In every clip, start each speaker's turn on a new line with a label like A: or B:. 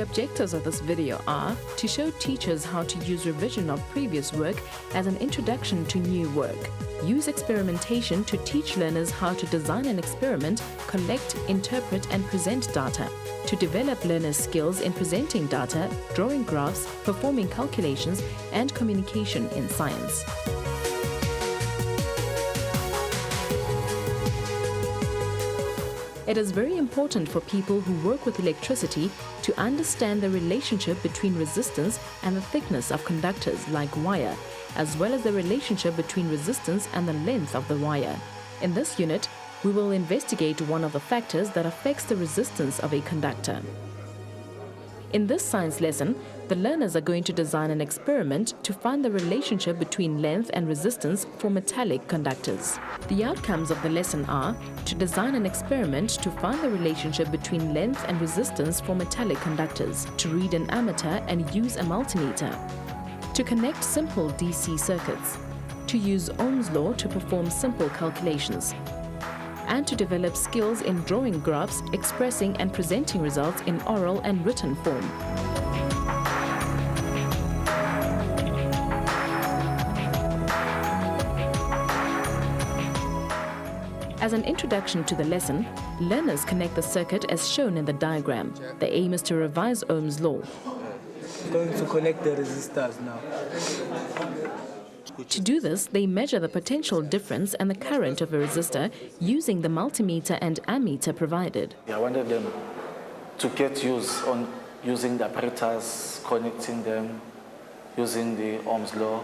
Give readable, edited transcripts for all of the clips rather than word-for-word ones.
A: objectives of this video are to show teachers how to use revision of previous work as an introduction to new work, use experimentation to teach learners how to design an experiment, collect, interpret and present data, to develop learners' skills in presenting data, drawing graphs, performing calculations and communication in science. It is very important for people who work with electricity to understand the relationship between resistance and the thickness of conductors like wire, as well as the relationship between resistance and the length of the wire. In this unit, we will investigate one of the factors that affects the resistance of a conductor. In this science lesson, the learners are going to design an experiment to find the relationship between length and resistance for metallic conductors. The outcomes of the lesson are to design an experiment to find the relationship between length and resistance for metallic conductors, to read an ammeter and use a multimeter, to connect simple DC circuits, to use Ohm's law to perform simple calculations, and to develop skills in drawing graphs, expressing and presenting results in oral and written form. As an introduction to the lesson, learners connect the circuit as shown in the diagram. The aim is to revise Ohm's law.
B: I'm going to connect the resistors now.
A: To do this, they measure the potential difference and the current of a resistor using the multimeter and ammeter provided.
C: I wanted them to get use on using the apparatus, connecting them, using the Ohm's law.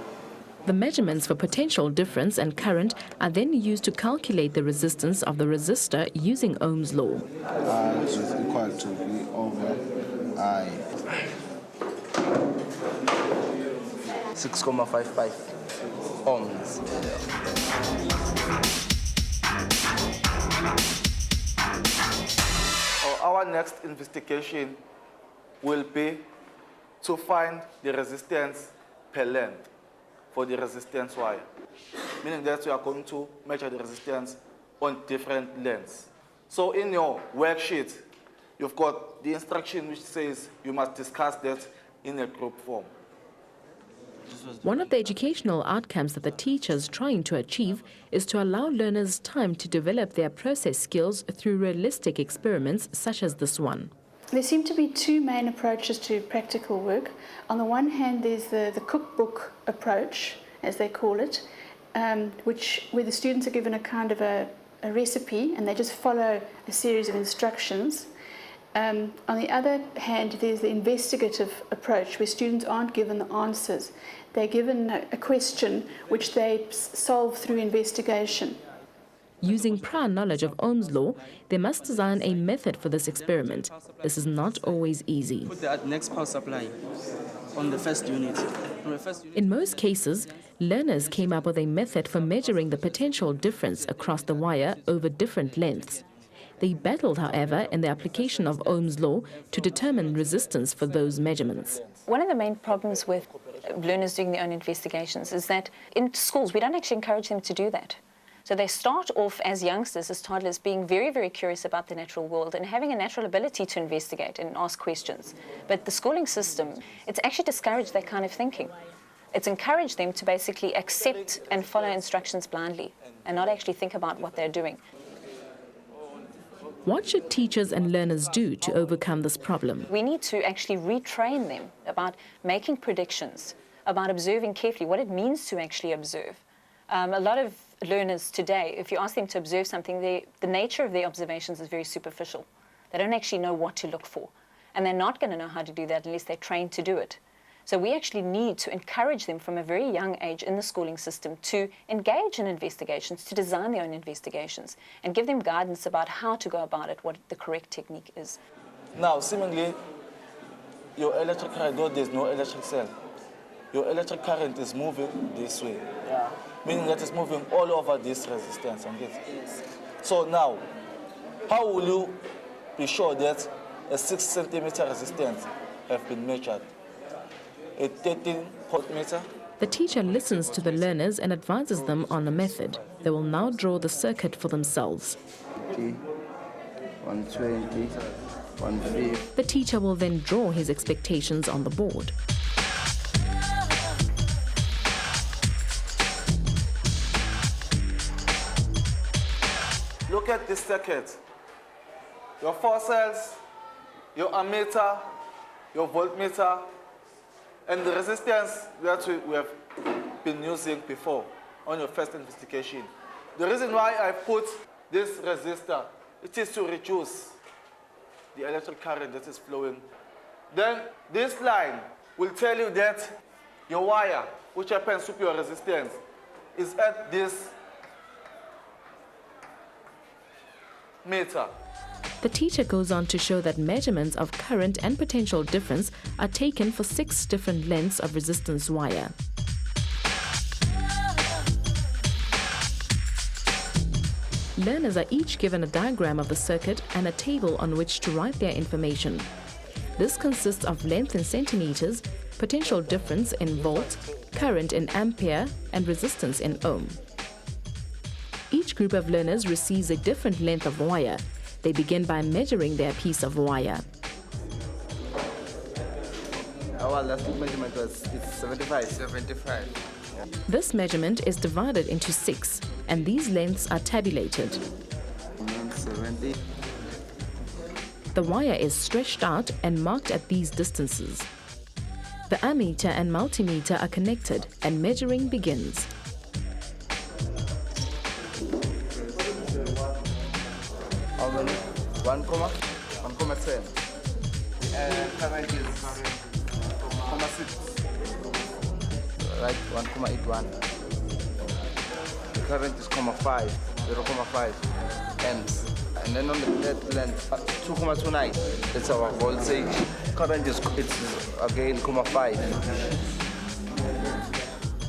A: The measurements for potential difference and current are then used to calculate the resistance of the resistor using Ohm's law.
D: I is equal to V over I.
B: 6.55 ohms.
C: Our next investigation will be to find the resistance per length for the resistance wire, meaning that we are going to measure the resistance on different lengths. So in your worksheet, you've got the instruction which says you must discuss that in a group form.
A: One of the educational outcomes that the teacher is trying to achieve is to allow learners time to develop their process skills through realistic experiments such as this one.
E: There seem to be two main approaches to practical work. On the one hand, there's the cookbook approach, as they call it, where the students are given a kind of a recipe and they just follow a series of instructions. On the other hand, there's the investigative approach where students aren't given the answers. They're given a question which they solve through investigation.
A: Using prior knowledge of Ohm's law, they must design a method for this experiment. This is not always easy.
F: Put the next power supply on the first unit.
A: In most cases, learners came up with a method for measuring the potential difference across the wire over different lengths. They battled, however, in the application of Ohm's law to determine resistance for those measurements.
G: One of the main problems with learners doing their own investigations is that in schools we don't actually encourage them to do that. So they start off as youngsters, as toddlers, being very, very curious about the natural world and having a natural ability to investigate and ask questions. But the schooling system, it's actually discouraged that kind of thinking. It's encouraged them to basically accept and follow instructions blindly and not actually think about what they're doing.
A: What should teachers and learners do to overcome this problem?
G: We need to actually retrain them about making predictions, about observing carefully, what it means to actually observe. A lot of learners today, if you ask them to observe something, the nature of their observations is very superficial. They don't actually know what to look for. And they're not going to know how to do that unless they're trained to do it. So we actually need to encourage them from a very young age in the schooling system to engage in investigations, to design their own investigations, and give them guidance about how to go about it, what the correct technique is.
C: Now, seemingly, your electric current, though there's no electric cell, your electric current is moving this way, meaning that it's moving all over this resistance. So now, how will you be sure that a 6 centimeter resistance has been measured? A 13 meter?
A: The teacher listens to the learners and advises them on a method. They will now draw the circuit for themselves.
D: 120, 1/5.
A: The teacher will then draw his expectations on the board.
C: Look at this circuit. Your 4 cells, your ammeter, your voltmeter, and the resistance that we have been using before on your first investigation. The reason why I put this resistor, it is to reduce the electric current that is flowing. Then this line will tell you that your wire, which happens to be your resistance, is at this meter.
A: The teacher goes on to show that measurements of current and potential difference are taken for 6 different lengths of resistance wire. Learners are each given a diagram of the circuit and a table on which to write their information. This consists of length in centimeters, potential difference in volt, current in ampere, and resistance in ohm. Each group of learners receives a different length of wire. They begin by measuring their piece of wire.
B: Our last measurement was 75. 75.
A: This measurement is divided into 6, and these lengths are tabulated.
B: 70.
A: The wire is stretched out and marked at these distances. The ammeter and multimeter are connected, and measuring begins.
B: How many? 1,10. Current is 0,6. Right, 1,81. The current is 0,5 amps. And then on the third length, 2,29. That's our voltage. Current is again 0,5.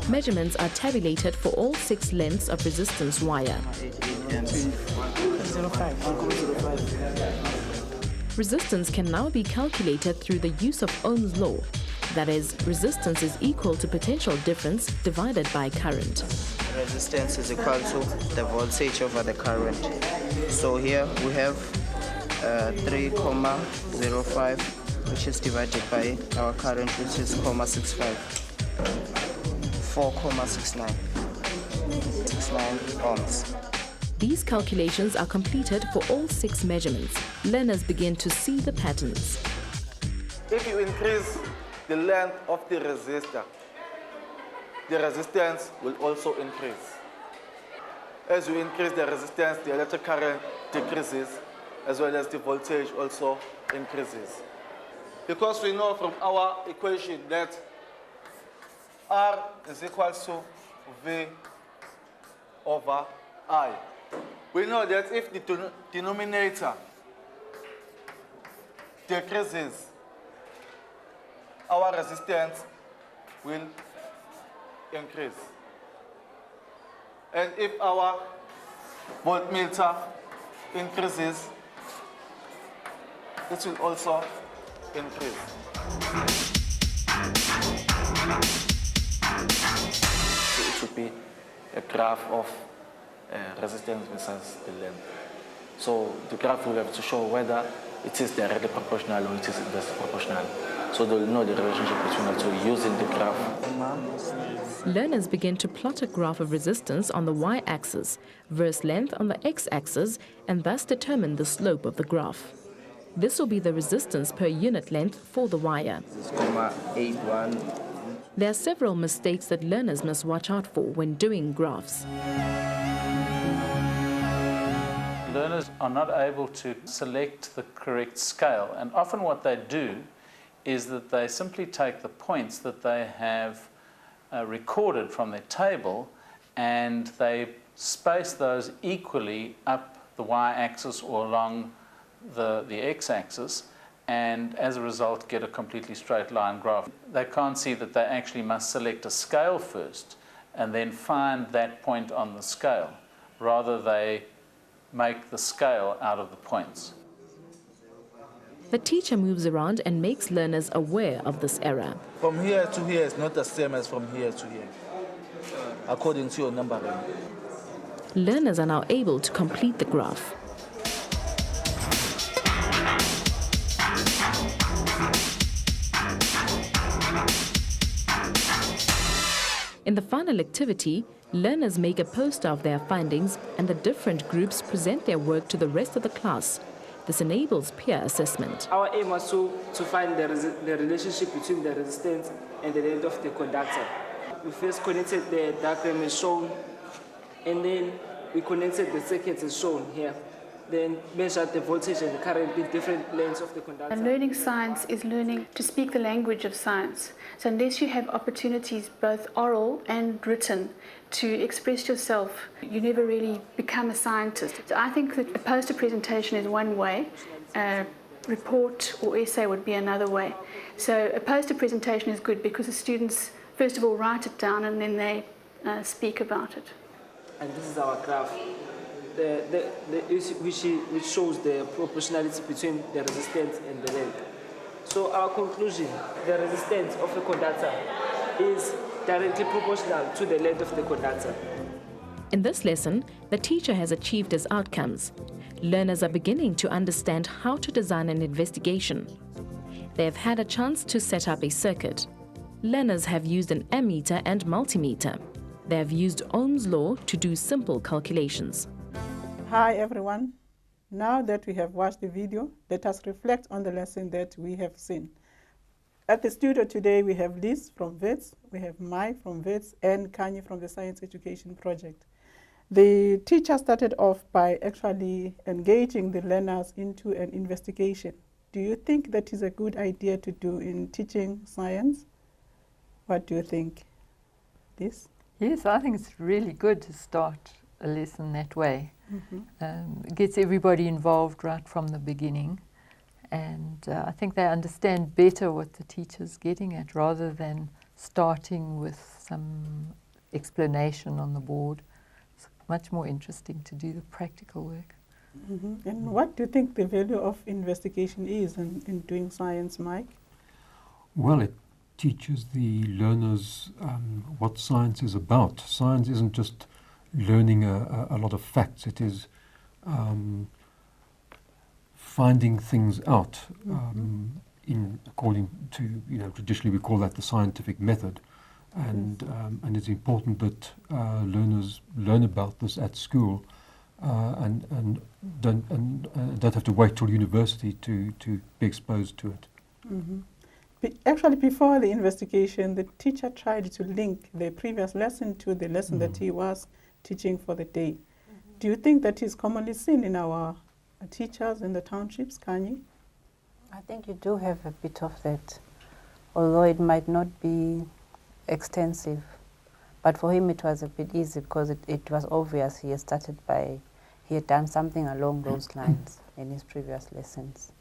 A: Measurements are tabulated for all 6 lengths of resistance wire.
F: 1,05.
A: Resistance can now be calculated through the use of Ohm's law. That is, resistance is equal to potential difference divided by current.
F: Resistance is equal to the voltage over the current. So here we have 3,05, which is divided by our current, which is 0.65. 4,69. 69 ohms.
A: These calculations are completed for all 6 measurements. Learners begin to see the patterns.
C: If you increase the length of the resistor, the resistance will also increase. As you increase the resistance, the electric current decreases, as well as the voltage also increases. Because we know from our equation that R is equal to V over I. We know that if the denominator decreases, our resistance will increase. And if our voltmeter increases, it will also increase. So it should be a graph of resistance versus the length. So the graph will have to show whether it is directly proportional or it is inversely proportional. So they'll know the relationship between the two using the graph.
A: Learners begin to plot a graph of resistance on the y-axis, versus length on the x-axis, and thus determine the slope of the graph. This will be the resistance per unit length for the wire.
B: 0,81.
A: There are several mistakes that learners must watch out for when doing graphs.
H: Learners are not able to select the correct scale, and often what they do is that they simply take the points that they have recorded from their table and they space those equally up the y-axis or along the x-axis, and as a result get a completely straight line graph. They can't see that they actually must select a scale first and then find that point on the scale. Rather, they make the scale out of the points.
A: The teacher moves around and makes learners aware of this error.
C: From here to here is not the same as from here to here, according to your numbering.
A: Learners are now able to complete the graph. In the final activity, learners make a poster of their findings and the different groups present their work to the rest of the class. This enables peer assessment.
I: Our aim was to find the relationship between the resistance and the length of the conductor. We first connected the diagram as shown, and then we connected the circuits as shown here. Then measured the voltage and the current in different lengths of the conductor.
E: And learning science is learning to speak the language of science. So unless you have opportunities, both oral and written, to express yourself, you never really become a scientist. So I think that a poster presentation is one way, a report or essay would be another way. So a poster presentation is good because the students, first of all, write it down and then they speak about it.
I: And this is our graph, which shows the proportionality between the resistance and the length. So our conclusion, the resistance of a conductor is directly proportional to the length of the conductor.
A: In this lesson, the teacher has achieved his outcomes. Learners are beginning to understand how to design an investigation. They have had a chance to set up a circuit. Learners have used an ammeter and multimeter. They have used Ohm's law to do simple calculations.
J: Hi everyone. Now that we have watched the video, let us reflect on the lesson that we have seen. At the studio today we have Liz from WITS, we have Mike from WITS, and Kanye from the Science Education Project. The teacher started off by actually engaging the learners into an investigation. Do you think that is a good idea to do in teaching science? What do you think, Liz?
K: Yes, I think it's really good to start a lesson that way. It gets everybody involved right from the beginning, and I think they understand better what the teacher's getting at rather than starting with some explanation on the board. It's much more interesting to do the practical work.
J: And what do you think the value of investigation is in doing science, Mike?
L: Well, it teaches the learners what science is about. Science isn't just learning a lot of facts. It is finding things out in according to, traditionally we call that the scientific method, and it's important that learners learn about this at school and don't have to wait till university to be exposed to it.
J: Actually, before the investigation, the teacher tried to link the previous lesson to the lesson that he was teaching for the day. Do you think that is commonly seen in our teachers in the townships, Kanye?
M: I think you do have a bit of that, although it might not be extensive. But for him it was a bit easy because it was obvious he had done something along those lines in his previous lessons.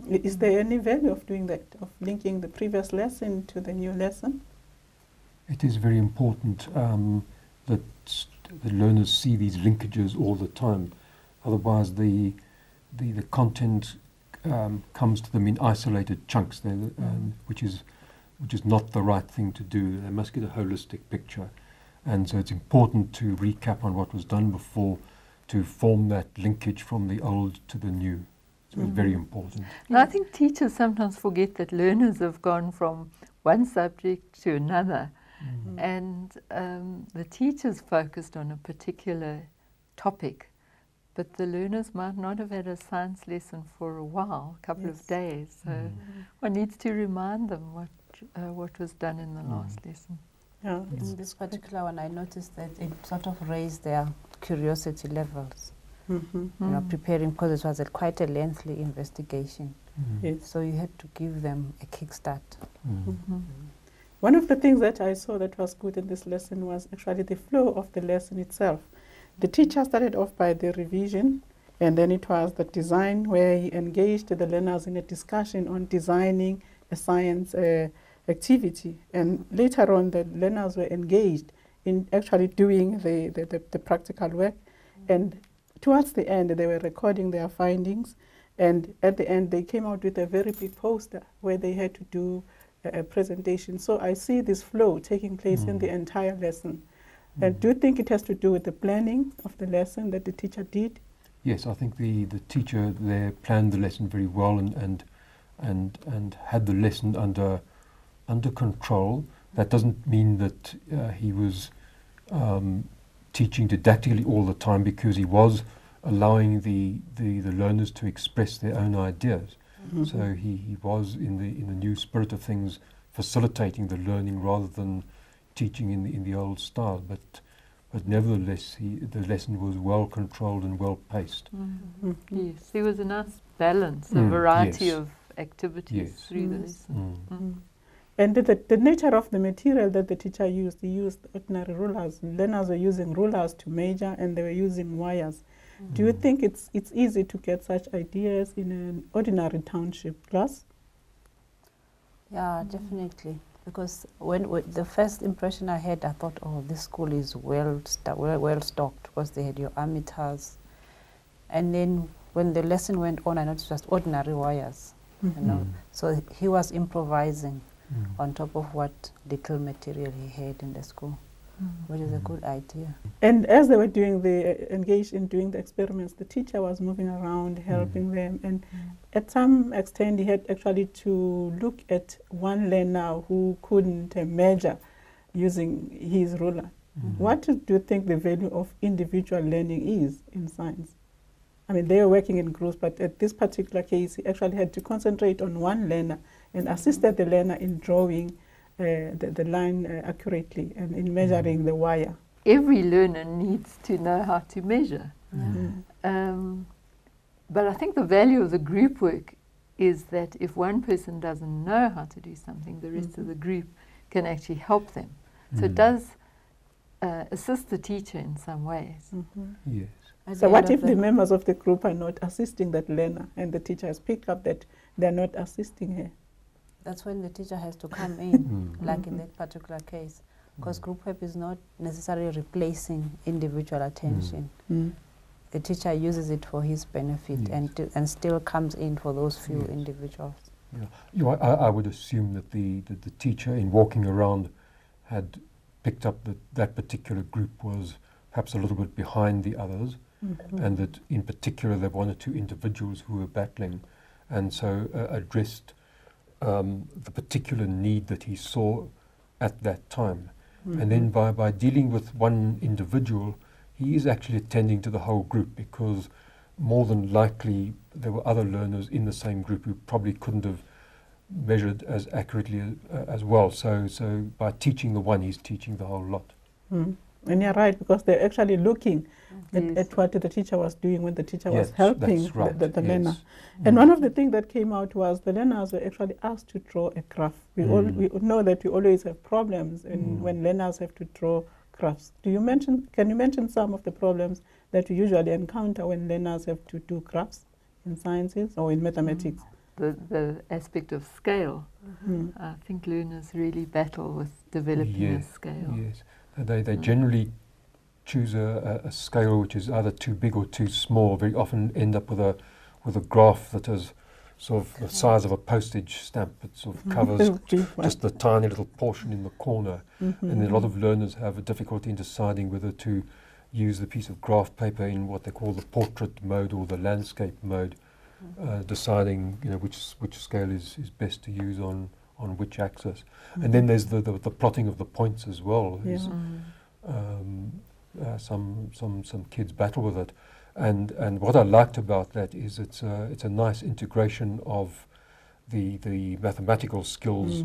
J: Is there any value of doing that, of linking the previous lesson to the new lesson?
L: It is very important that the learners see these linkages all the time. Otherwise, the content comes to them in isolated chunks, which is not the right thing to do. They must get a holistic picture, and so it's important to recap on what was done before to form that linkage from the old to the new. So it's very important.
K: And I think teachers sometimes forget that learners have gone from one subject to another, and the teachers focused on a particular topic, but the learners might not have had a science lesson for a while, a couple of days. So one needs to remind them what was done in the last lesson.
M: Yeah, in this particular one, I noticed that it sort of raised their curiosity levels. Preparing, because it was quite a lengthy investigation. So you had to give them a kickstart.
J: One of the things that I saw that was good in this lesson was actually the flow of the lesson itself. The teacher started off by the revision, and then it was the design where he engaged the learners in a discussion on designing a science activity. And later on, the learners were engaged in actually doing the practical work. And towards the end, they were recording their findings, and at the end, they came out with a very big poster where they had to do a presentation. So I see this flow taking place in the entire lesson. And do you think it has to do with the planning of the lesson that the teacher did?
L: Yes, I think the teacher there planned the lesson very well and had the lesson under under control. That doesn't mean that he was teaching didactically all the time, because he was allowing the learners to express their own ideas.
J: Mm-hmm.
L: So he was in the new spirit of things, facilitating the learning rather than teaching in the old style. But nevertheless, the lesson was well controlled and well paced.
K: Mm-hmm. Yes, there was a nice balance, a variety of activities through the lesson.
J: Mm-hmm. And the nature of the material that the teacher used, he used ordinary rulers. Learners were using rulers to measure, and they were using wires. Do you think it's easy to get such ideas in an ordinary township class?
M: Yeah, definitely. Because when the first impression I had, I thought, oh, this school is well stocked, because they had your ammeters. And then when the lesson went on, I noticed just ordinary wires. You know, so he was improvising on top of what little material he had in the school, which is a good idea.
J: And as they were engaged in doing the experiments, the teacher was moving around, helping them. And at some extent, he had actually to look at one learner who couldn't measure using his ruler. What do you think the value of individual learning is in science? I mean, they were working in groups, but at this particular case, he actually had to concentrate on one learner and assisted the learner in drawing the line accurately and in measuring the wire.
K: Every learner needs to know how to measure. But I think the value of the group work is that if one person doesn't know how to do something, the rest of the group can actually help them. So it does assist the teacher in some ways.
L: Yes.
J: So what if the members of the group are not assisting that learner, and the teacher has picked up that they're not assisting her?
M: That's when the teacher has to come in, like in that particular case, because group work is not necessarily replacing individual attention. The teacher uses it for his benefit and still comes in for those few individuals.
L: Yeah. I would assume that the teacher, in walking around, had picked up that particular group was perhaps a little bit behind the others, and that in particular there were one or two individuals who were battling, and so addressed the particular need that he saw at that time. And then by dealing with one individual, he is actually attending to the whole group, because more than likely there were other learners in the same group who probably couldn't have measured as accurately as well. So by teaching the one, he's teaching the whole lot.
J: And you're right, because they're actually looking at what the teacher was doing when the teacher was helping the learner. And one of the things that came out was the learners were actually asked to draw a graph. We know that we always have problems when learners have to draw graphs. Can you mention some of the problems that you usually encounter when learners have to do graphs in sciences or in mathematics?
K: The aspect of scale. I think learners really battle with developing a scale.
L: Yes. They generally choose a scale which is either too big or too small. Very often end up with a graph that is sort of the size of a postage stamp. It sort of covers just the tiny little portion in the corner. And a lot of learners have a difficulty in deciding whether to use the piece of graph paper in what they call the portrait mode or the landscape mode, deciding which scale is best to use on which axis. And then there's the plotting of the points as well. Some kids battle with it, and what I liked about that is it's a nice integration of the mathematical skills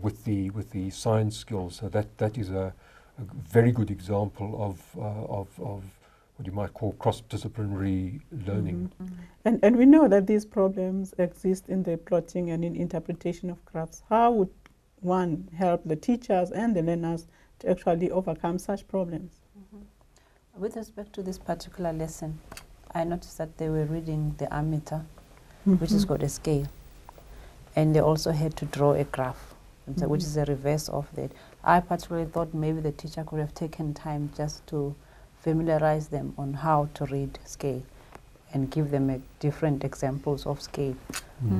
L: with the science skills. So that is a very good example of what you might call cross-disciplinary learning.
J: And we know that these problems exist in the plotting and in interpretation of graphs. How would one help the teachers and the learners to actually overcome such problems?
M: With respect to this particular lesson, I noticed that they were reading the ammeter, which has got a scale, and they also had to draw a graph, which is a reverse of that. I particularly thought maybe the teacher could have taken time just to familiarize them on how to read scale and give them different examples of scale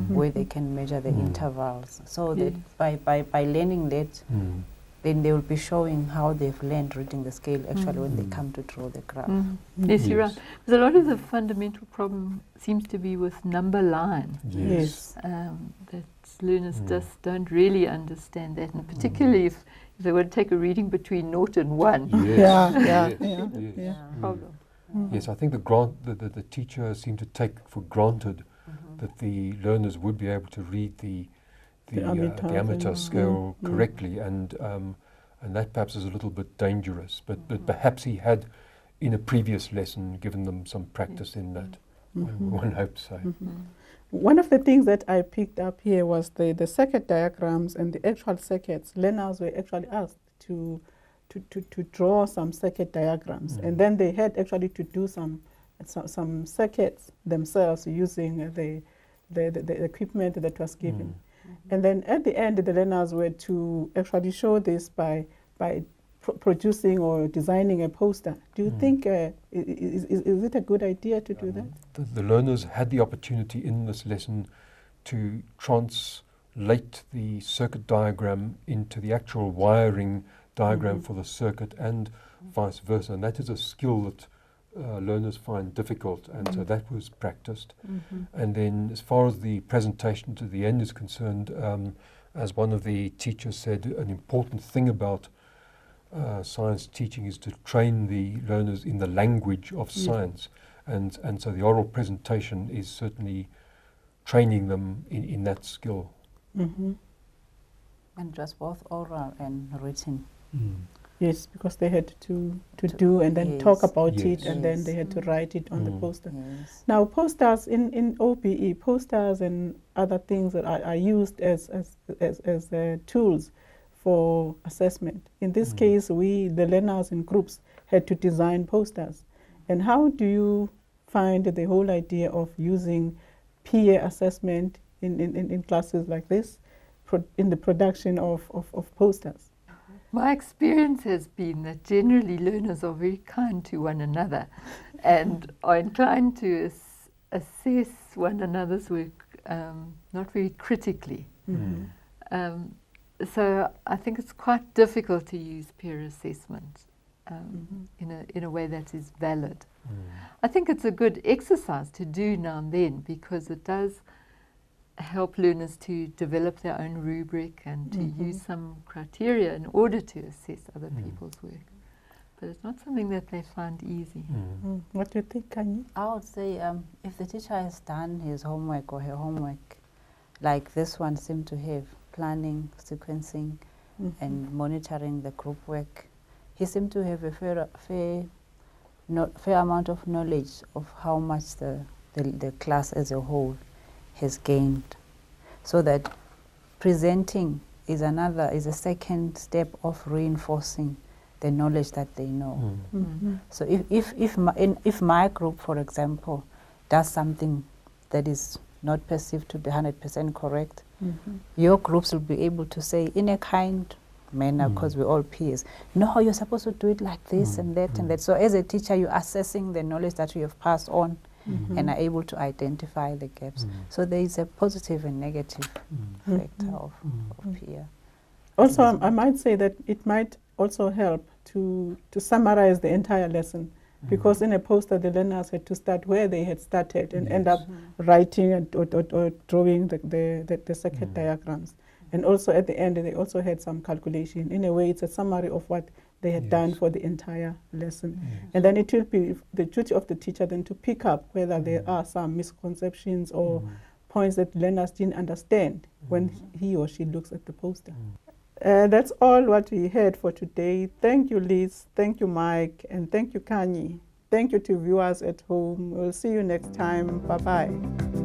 M: where they can measure the intervals, so that by learning that, then they will be showing how they've learned reading the scale actually when they come to draw the graph.
K: Yes, you're right. Because a lot of the fundamental problem seems to be with number line.
J: Yes.
K: That learners just don't really understand that, and particularly if they want to take a reading between 0 and 1.
L: Yes.
K: Problem.
L: Yes, I think the teacher seemed to take for granted that the learners would be able to read the amateur scale correctly, and that perhaps is a little bit dangerous. But perhaps he had, in a previous lesson, given them some practice in that. One hopes so.
J: One of the things that I picked up here was the circuit diagrams and the actual circuits. Learners were actually asked to draw some circuit diagrams, and then they had actually to do some circuits themselves using the equipment that was given. And then at the end, the learners were to actually show this by producing or designing a poster. Do you think, is it a good idea to do that?
L: The learners had the opportunity in this lesson to translate the circuit diagram into the actual wiring diagram for the circuit, and vice versa. And that is a skill that learners find difficult, and so that was practiced. And then as far as the presentation to the end is concerned, as one of the teachers said, an important thing about science teaching is to train the learners in the language of science, and so the oral presentation is certainly training them in that skill.
M: And just both oral and written.
J: Yes, because they had to do and then talk about it, and then they had to write it on the poster. Now, posters in OBE, posters and other things that are used as tools for assessment. In this case, the learners in groups, had to design posters. And how do you find the whole idea of using peer assessment in classes like this, in the production of posters?
K: My experience has been that generally learners are very kind to one another and are inclined to assess one another's work not very critically. So I think it's quite difficult to use peer assessment in a way that is valid. I think it's a good exercise to do now and then, because it does help learners to develop their own rubric and to use some criteria in order to assess other people's work. But it's not something that they find easy.
J: What do you think, Kanye?
M: I would say if the teacher has done his homework or her homework, like this one seemed to have planning, sequencing, and monitoring the group work, he seemed to have a fair amount of knowledge of how much the class as a whole has gained, so that presenting is a second step of reinforcing the knowledge that they know. So if my group, for example, does something that is not perceived to be 100% correct, your groups will be able to say in a kind manner, because we're all peers, no, you're supposed to do it like this and that and that. So as a teacher, you're assessing the knowledge that you have passed on and are able to identify the gaps. So there is a positive and negative factor of peer.
J: Also, I might say that it might also help to summarize the entire lesson, because in a poster the learners had to start where they had started and end up writing or drawing the circuit diagrams. And also at the end they also had some calculation. In a way, it's a summary of what they had done for the entire lesson. And then it will be the duty of the teacher then to pick up whether there are some misconceptions or points that learners didn't understand when he or she looks at the poster. That's all what we had for today. Thank you, Liz. Thank you, Mike. And thank you, Kanye. Thank you to viewers at home. We'll see you next time. Bye-bye.